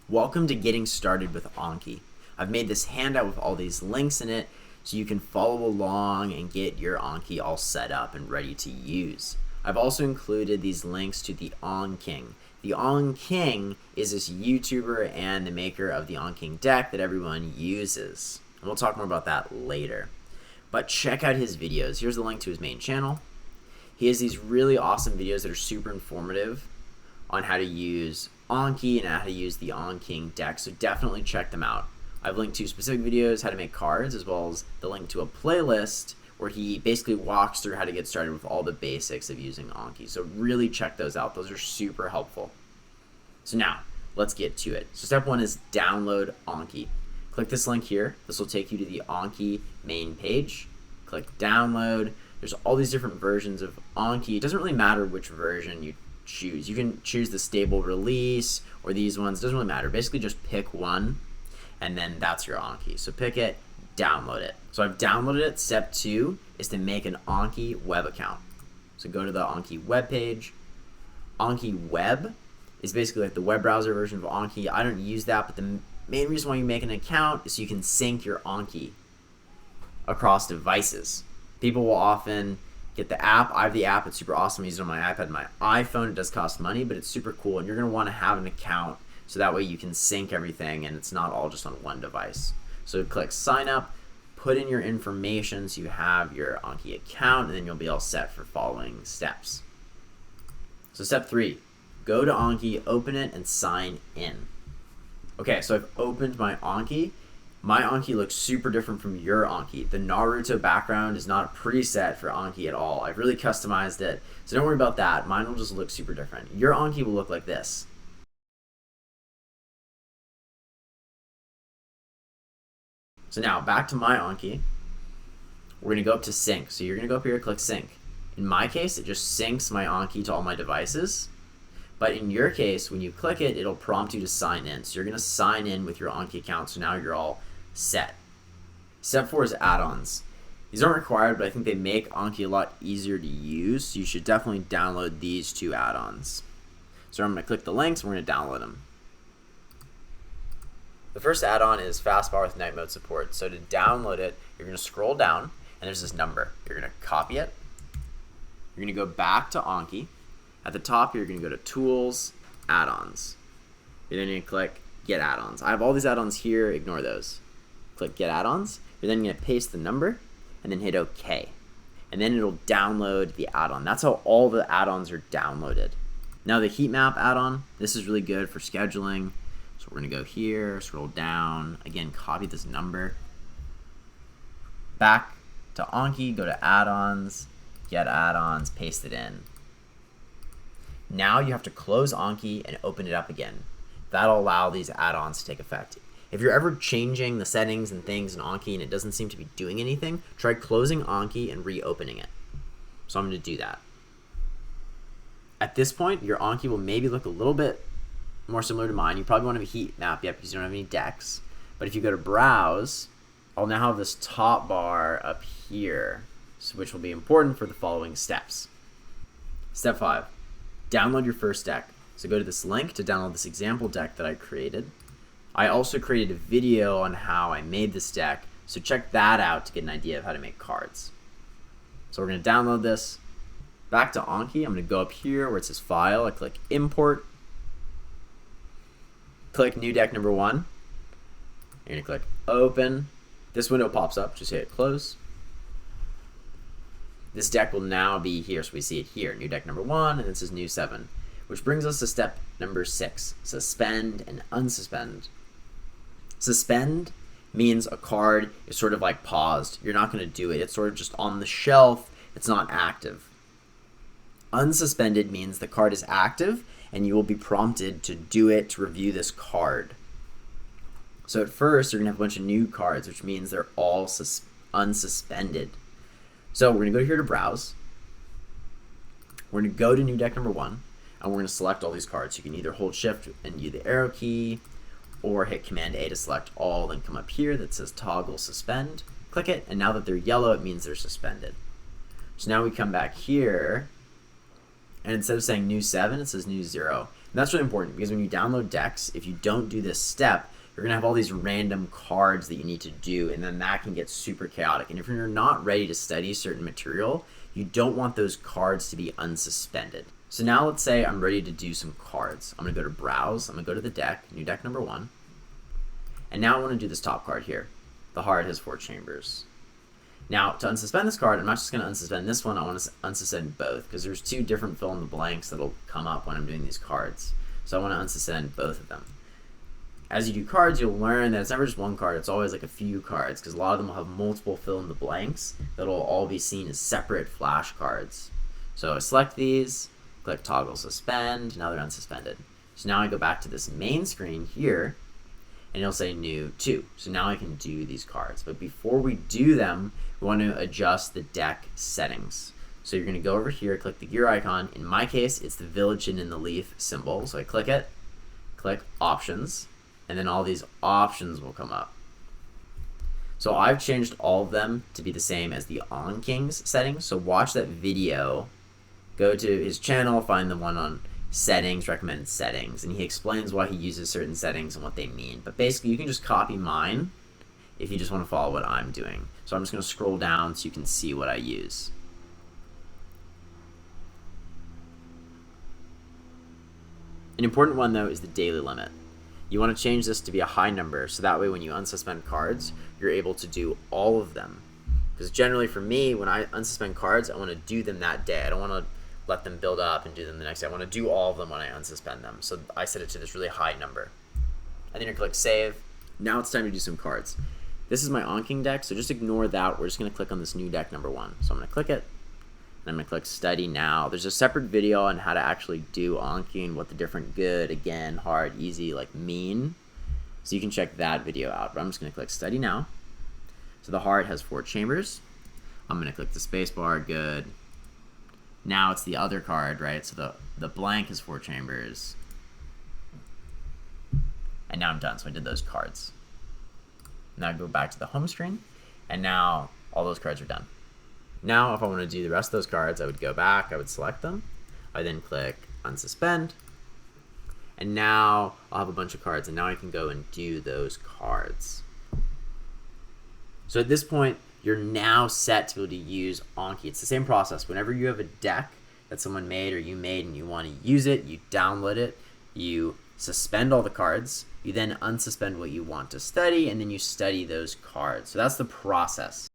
Welcome to Getting Started with Anki. I've made this handout with all these links in it so you can follow along and get your Anki all set up and ready to use. I've also included these links to the Anking. The Anking is this YouTuber and the maker of the Anking deck that everyone uses. And we'll talk more about that later. But check out his videos. Here's the link to his main channel. He has these really awesome videos that are super informative on how to use Anki and how to use the Anking deck, so definitely check them out. I've linked to specific videos, how to make cards, as well as the link to a playlist where he basically walks through how to get started with all the basics of using Anki. So really check those out. Those are super helpful. So now, let's get to it. So step one is download Anki. Click this link here. This will take you to the Anki main page. Click download. There's all these different versions of Anki. It doesn't really matter which version you choose. You can choose the stable release or these ones. It doesn't really matter. Basically just pick one and then that's your Anki. So pick it, download it. So I've downloaded it. Step two is to make an Anki Web account. So go to the Anki web page. Anki Web is basically like the web browser version of Anki. I don't use that, but the main reason why you make an account is so you can sync your Anki across devices. People will often get the app. I have the app. It's super awesome. I use it on my iPad and my iPhone. It does cost money, but it's super cool. And you're going to want to have an account so that way you can sync everything and it's not all just on one device. So click sign up, put in your information so you have your Anki account, and then you'll be all set for following steps. So step three, go to Anki, open it, and sign in. Okay, so I've opened my Anki. My Anki looks super different from your Anki. The Naruto background is not a preset for Anki at all. I've really customized it, so don't worry about that. Mine will just look super different. Your Anki will look like this. So now, back to my Anki. We're going to go up to sync. So you're going to go up here and click sync. In my case, it just syncs my Anki to all my devices. But in your case, when you click it, it'll prompt you to sign in. So you're going to sign in with your Anki account, so now you're all set. Step four is add-ons. These aren't required, but I think they make Anki a lot easier to use, so you should definitely download these two add-ons. So I'm going to click the links, and we're going to download them. The first add-on is Fastbar with night mode support. So to download it, you're going to scroll down, and there's this number. You're going to copy it. You're going to go back to Anki. At the top, you're going to go to Tools, Add-ons. You're then going to click Get Add-ons. I have all these add-ons here. Ignore those. Click Get Add-ons. You're then going to paste the number and then hit OK. And then it'll download the add-on. That's how all the add-ons are downloaded. Now the heat map add-on, this is really good for scheduling. So we're going to go here, scroll down, again, copy this number. Back to Anki, go to Add-ons, Get Add-ons, paste it in. Now you have to close Anki and open it up again. That'll allow these add-ons to take effect. If you're ever changing the settings and things in Anki and it doesn't seem to be doing anything, try closing Anki and reopening it. So I'm going to do that. At this point, your Anki will maybe look a little bit more similar to mine. You probably won't have a heat map yet because you don't have any decks. But if you go to Browse, I'll now have this top bar up here, which will be important for the following steps. Step 5. Download your first deck. So go to this link to download this example deck that I created. I also created a video on how I made this deck, so check that out to get an idea of how to make cards. So we're going to download this. Back to Anki, I'm going to go up here where it says File. I click Import. Click New Deck Number 1. You're going to click Open. This window pops up. Just hit Close. This deck will now be here, so we see it here, New Deck Number 1, and this is New 7. Which brings us to step number 6, suspend and unsuspend. Suspend means a card is sort of like paused. You're not going to do it. It's sort of just on the shelf. It's not active. Unsuspended means the card is active, and you will be prompted to do it to review this card. So at first, you're going to have a bunch of new cards, which means they're all unsuspended. So we're going to go here to Browse. We're going to go to New Deck Number 1, and we're going to select all these cards. You can either hold Shift and use the arrow key, or hit Command A to select all, then come up here that says toggle suspend, click it, and now that they're yellow, it means they're suspended. So now we come back here, and instead of saying new 7, it says new 0. And that's really important because when you download decks, if you don't do this step, you're going to have all these random cards that you need to do, and then that can get super chaotic. And if you're not ready to study certain material, you don't want those cards to be unsuspended. So now let's say I'm ready to do some cards. I'm going to go to Browse, I'm going to go to the deck, new deck number 1, and now I want to do this top card here. The heart has 4 chambers. Now, to unsuspend this card, I'm not just going to unsuspend this one, I want to unsuspend both, because there's 2 different fill in the blanks that'll come up when I'm doing these cards. So I want to unsuspend both of them. As you do cards, you'll learn that it's never just one card, it's always like a few cards, because a lot of them will have multiple fill in the blanks that'll all be seen as separate flashcards. So I select these, click toggle suspend, now they're unsuspended. So now I go back to this main screen here, and it'll say new 2. So now I can do these cards. But before we do them, we want to adjust the deck settings. So you're going to go over here, click the gear icon. In my case, it's the village and in the leaf symbol. So I click it, click options, and then all these options will come up. So I've changed all of them to be the same as the On King's settings. So watch that video, go to his channel, find the one on settings, recommended settings, and he explains why he uses certain settings and what they mean. But basically you can just copy mine if you just want to follow what I'm doing. So I'm just going to scroll down so you can see what I use. An important one though is the daily limit. You want to change this to be a high number so that way when you unsuspend cards, you're able to do all of them. Because generally for me, when I unsuspend cards, I want to do them that day. I don't want to let them build up and do them the next day. I want to do all of them when I unsuspend them. So I set it to this really high number. And then you click save. Now it's time to do some cards. This is my On King deck, so just ignore that. We're just going to click on this new deck number 1. So I'm going to click it, and I'm going to click study now. There's a separate video on how to actually do On King, what the different good, again, hard, easy, like mean. So you can check that video out. But I'm just going to click study now. So the heart has 4 chambers. I'm going to click the space bar, good. Now it's the other card, right? So the blank is 4 chambers. And now I'm done, so I did those cards. Now I go back to the home screen, and now all those cards are done. Now if I want to do the rest of those cards, I would go back, I would select them, I then click unsuspend, and now I'll have a bunch of cards, and now I can go and do those cards. So at this point, you're now set to be able to use Anki. It's the same process. Whenever you have a deck that someone made or you made and you want to use it, you download it, you suspend all the cards, you then unsuspend what you want to study, and then you study those cards. So that's the process.